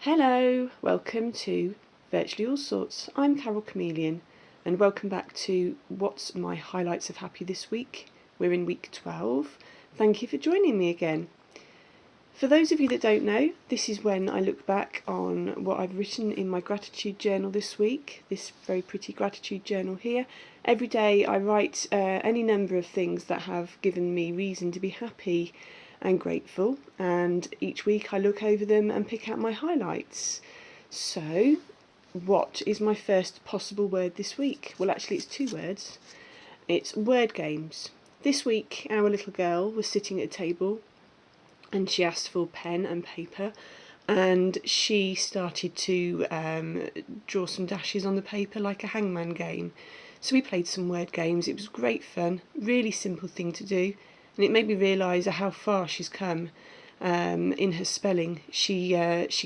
Hello, welcome to Virtually All Sorts. I'm Carol Chameleon and welcome back to What's My Highlights of Happy this week. We're in week 12. Thank you for joining me again. For those of you that don't know, this is when I look back on what I've written in my gratitude journal this week, this very pretty gratitude journal here. Every day I write any number of things that have given me reason to be happy and grateful, and each week I look over them and pick out my highlights. So, what is my first possible word this week? Well, actually it's two words. It's word games. This week our little girl was sitting at a table and she asked for pen and paper, and she started to draw some dashes on the paper like a hangman game. So we played some word games. It was great fun, really simple thing to do, and it made me realise how far she's come in her spelling. She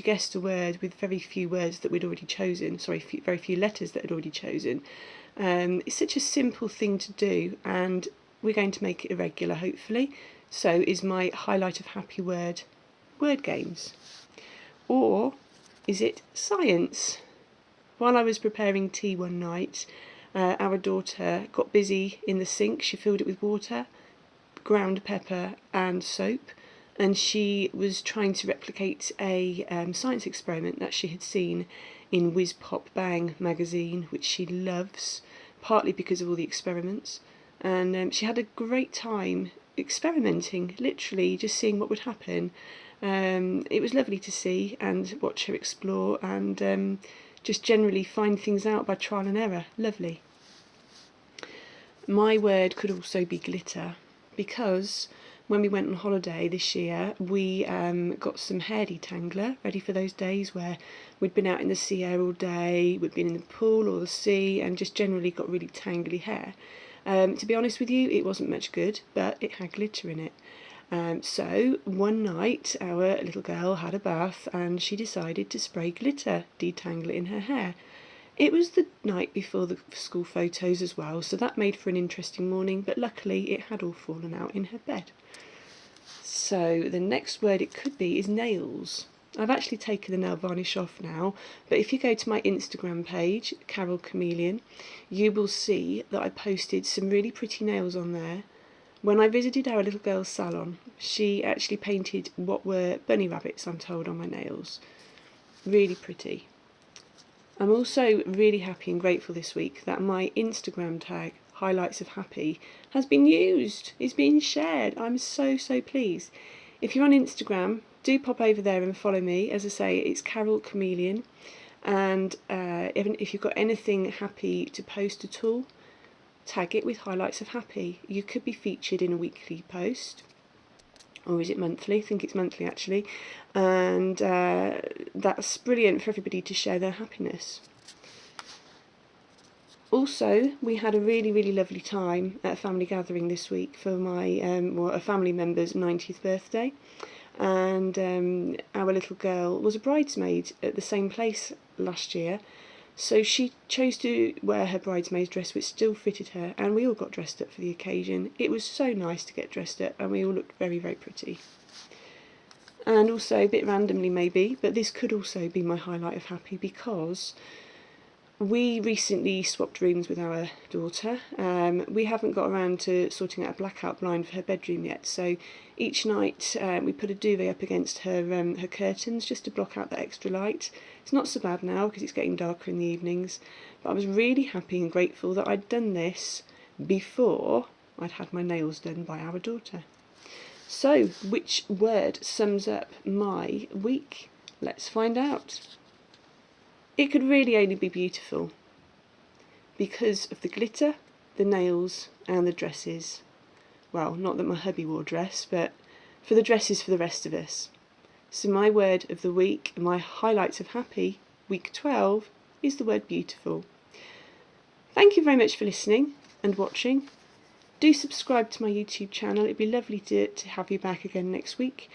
guessed a word with very few words that we'd already chosen, very few letters that had already chosen. It's such a simple thing to do, and we're going to make it a regular, hopefully. So is my highlight of happy word games? Or is it science? While I was preparing tea one night, our daughter got busy in the sink. She filled it with water, ground pepper and soap, and she was trying to replicate a science experiment that she had seen in Whiz Pop Bang magazine, which she loves, partly because of all the experiments. And she had a great time experimenting, literally just seeing what would happen. It was lovely to see and watch her explore and just generally find things out by trial and error. Lovely. My word could also be glitter, because when we went on holiday this year we got some hair detangler ready for those days where we'd been out in the sea air all day, we'd been in the pool or the sea and just generally got really tangly hair. To be honest with you, it wasn't much good, but it had glitter in it. So one night our little girl had a bath and she decided to spray glitter detangler in her hair. It was the night before the school photos as well, so that made for an interesting morning, but luckily it had all fallen out in her bed. So the next word it could be is nails. I've actually taken the nail varnish off now, but if you go to my Instagram page, Carol Chameleon, you will see that I posted some really pretty nails on there. When I visited our little girl's salon, she actually painted what were bunny rabbits, I'm told, on my nails. Really pretty. I'm also really happy and grateful this week that my Instagram tag, Highlights of Happy, has been used. It's been shared. I'm so pleased. If you're on Instagram, do pop over there and follow me. As I say, it's Carol Chameleon, and if you've got anything happy to post at all, tag it with Highlights of Happy. You could be featured in a weekly post, or is it monthly? I think it's monthly actually, and that's brilliant for everybody to share their happiness. Also, we had a really lovely time at a family gathering this week for my a family member's 90th birthday, and our little girl was a bridesmaid at the same place last year, so she chose to wear her bridesmaid's dress, which still fitted her, and we all got dressed up for the occasion. It was so nice to get dressed up, and we all looked very pretty. And also, a bit randomly maybe, but this could also be my highlight of happy, because we recently swapped rooms with our daughter. We haven't got around to sorting out a blackout blind for her bedroom yet, so each night we put a duvet up against her curtains just to block out that extra light. It's not so bad now because it's getting darker in the evenings, but I was really happy and grateful that I'd done this before I'd had my nails done by our daughter. So, which word sums up my week? Let's find out. It could really only be beautiful, because of the glitter, the nails and the dresses. Well, not that my hubby wore a dress, but for the dresses for the rest of us. So my word of the week, my highlights of happy, week 12, is the word beautiful. Thank you very much for listening and watching. Do subscribe to my YouTube channel. It'd be lovely to have you back again next week.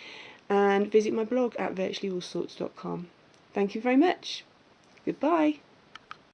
And visit my blog at virtuallyallsorts.com. Thank you very much. Goodbye.